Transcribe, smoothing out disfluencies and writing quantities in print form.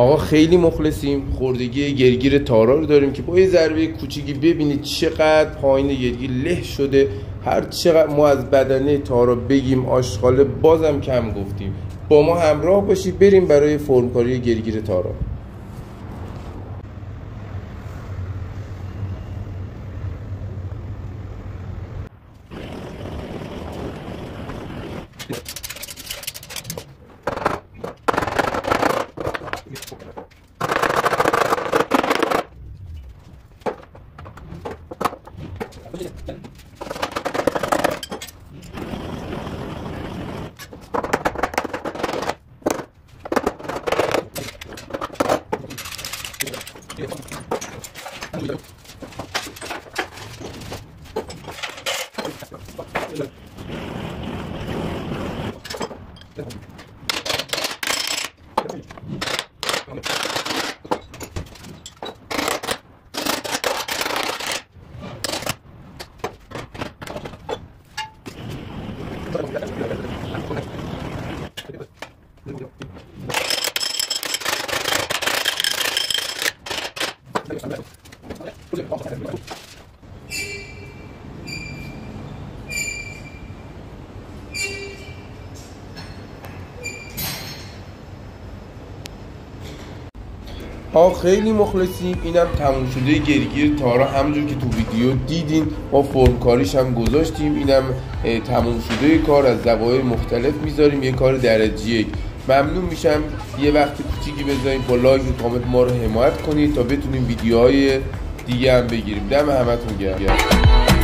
آقا خیلی مخلصیم. خوردگی گرگیر تارا رو داریم که با یه ضربه کوچیکی ببینید چقدر پایین گرگیر له شده. هر چقدر ما از بدنه تارا بگیم آشغاله بازم کم گفتیم. با ما همراه باشید بریم برای فرمکاری گرگیر تارا. خیلی مخلصیم. اینم تموم شده گرگیر تارا، همونجور که تو ویدیو دیدین ما فرمکاریش هم گذاشتیم. اینم تموم شده کار، از زوایای مختلف میذاریم، یه کار درجه یک. ممنون میشم یه وقت کوچیکی بذارین با لایک و کامنت ما رو حمایت کنید تا بتونیم ویدیوهای دیگه هم بگیریم. دم همتون گرم.